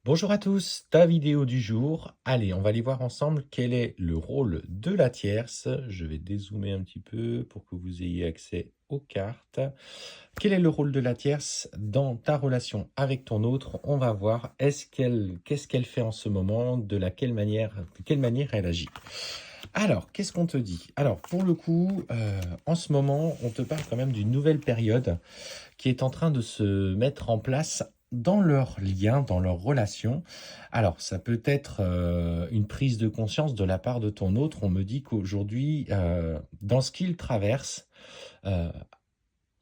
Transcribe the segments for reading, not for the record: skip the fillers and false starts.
Bonjour à tous, ta vidéo du jour. Allez, on va aller voir ensemble quel est le rôle de la tierce. Je vais dézoomer un petit peu pour que vous ayez accès aux cartes. Quel est le rôle de la tierce dans ta relation avec ton autre? On va voir qu'est-ce qu'elle fait en ce moment, de quelle manière elle agit. Alors, qu'est-ce qu'on te dit? Alors, pour le coup, en ce moment, on te parle quand même d'une nouvelle période qui est en train de se mettre en place dans leur lien, dans leur relation. Alors, ça peut être une prise de conscience de la part de ton autre. On me dit qu'aujourd'hui, dans ce qu'il traverse, euh,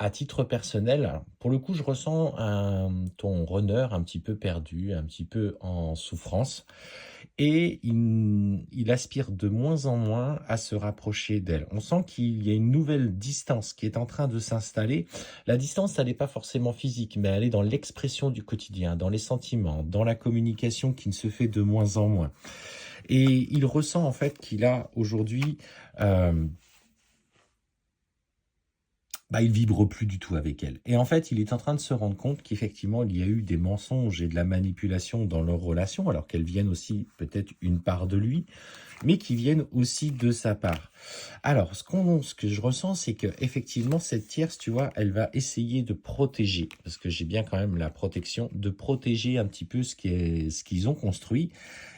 à titre personnel, alors, pour le coup, je ressens ton runner un petit peu perdu, un petit peu en souffrance. Et il aspire de moins en moins à se rapprocher d'elle. On sent qu'il y a une nouvelle distance qui est en train de s'installer. La distance, elle n'est pas forcément physique, mais elle est dans l'expression du quotidien, dans les sentiments, dans la communication qui ne se fait de moins en moins. Et il ressent en fait qu'il a aujourd'hui euh, il vibre plus du tout avec elle. Et en fait, il est en train de se rendre compte qu'effectivement, il y a eu des mensonges et de la manipulation dans leur relation, alors qu'elles viennent aussi peut-être une part de lui, mais qui viennent aussi de sa part. Alors, ce que je ressens, c'est que effectivement cette tierce, tu vois, elle va essayer de protéger, parce que j'ai bien quand même la protection, de protéger un petit peu ce qu'ils ont construit,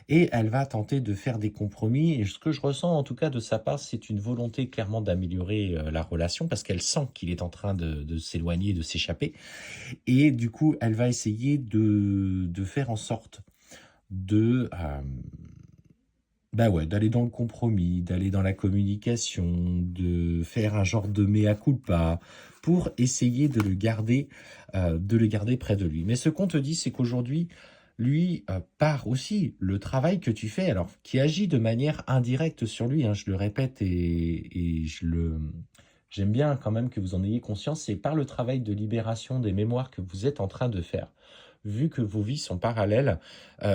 et elle va tenter de faire des compromis. Et ce que je ressens, en tout cas, de sa part, c'est une volonté clairement d'améliorer la relation, parce qu'elle sent qu'il est en train de s'éloigner, de s'échapper. Et du coup, elle va essayer de faire en sorte de... bah ouais, d'aller dans le compromis, d'aller dans la communication, de faire un genre de mea culpa pour essayer de le garder près de lui. Mais ce qu'on te dit, c'est qu'aujourd'hui, lui, par aussi le travail que tu fais, alors qui agit de manière indirecte sur lui, hein, je le répète j'aime bien quand même que vous en ayez conscience, c'est par le travail de libération des mémoires que vous êtes en train de faire. Vu que vos vies sont parallèles,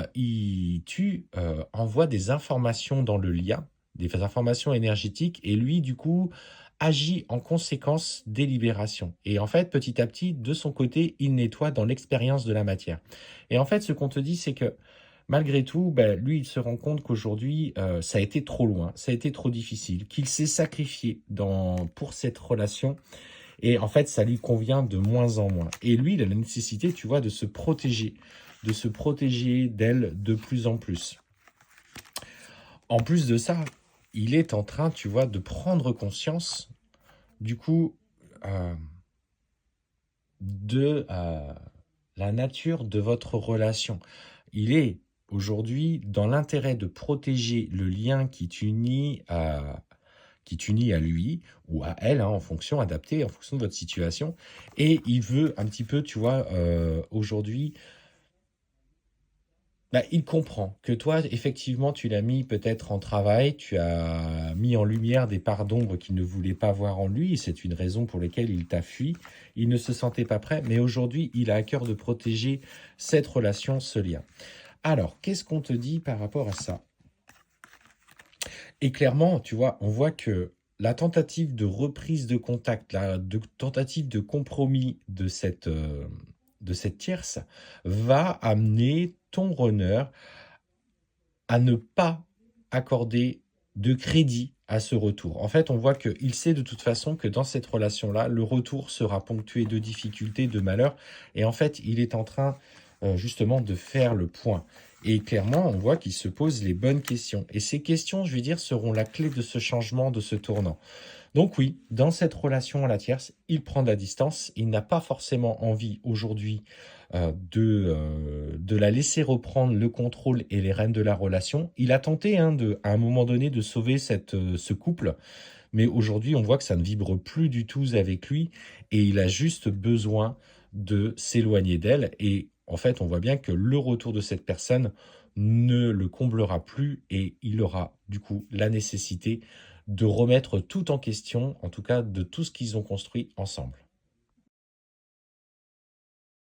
tu envoies des informations dans le lien, des informations énergétiques, et lui, du coup, agit en conséquence des libérations. Et en fait, petit à petit, de son côté, il nettoie dans l'expérience de la matière. Et en fait, ce qu'on te dit, c'est que malgré tout, ben, lui, il se rend compte qu'aujourd'hui, ça a été trop loin, ça a été trop difficile, qu'il s'est sacrifié pour cette relation et en fait, ça lui convient de moins en moins. Et lui, il a la nécessité, tu vois, de se protéger d'elle de plus en plus. En plus de ça, il est en train, tu vois, de prendre conscience, du coup, euh, de la nature de votre relation. Il est aujourd'hui dans l'intérêt de protéger le lien qui t'unit à lui ou à elle, hein, en fonction, adapté en fonction de votre situation. Et il veut un petit peu, tu vois, aujourd'hui, bah, il comprend que toi, effectivement, tu l'as mis peut-être en travail, tu as mis en lumière des parts d'ombre qu'il ne voulait pas voir en lui, et c'est une raison pour laquelle il t'a fui. Il ne se sentait pas prêt, mais aujourd'hui, il a à cœur de protéger cette relation, ce lien. Alors, qu'est-ce qu'on te dit par rapport à ça? Et clairement, tu vois, on voit que la tentative de reprise de contact, tentative de compromis de cette tierce va amener ton runner à ne pas accorder de crédit à ce retour. En fait, on voit qu'il sait de toute façon que dans cette relation-là, le retour sera ponctué de difficultés, de malheurs. Et en fait, il est en train justement de faire le point. Et clairement, on voit qu'il se pose les bonnes questions. Et ces questions, je vais dire, seront la clé de ce changement, de ce tournant. Donc oui, dans cette relation à la tierce, il prend de la distance. Il n'a pas forcément envie aujourd'hui de la laisser reprendre le contrôle et les rênes de la relation. Il a tenté hein, à un moment donné de sauver ce couple, mais aujourd'hui on voit que ça ne vibre plus du tout avec lui et il a juste besoin de s'éloigner d'elle. Et en fait, on voit bien que le retour de cette personne ne le comblera plus et il aura du coup la nécessité de remettre tout en question, en tout cas de tout ce qu'ils ont construit ensemble.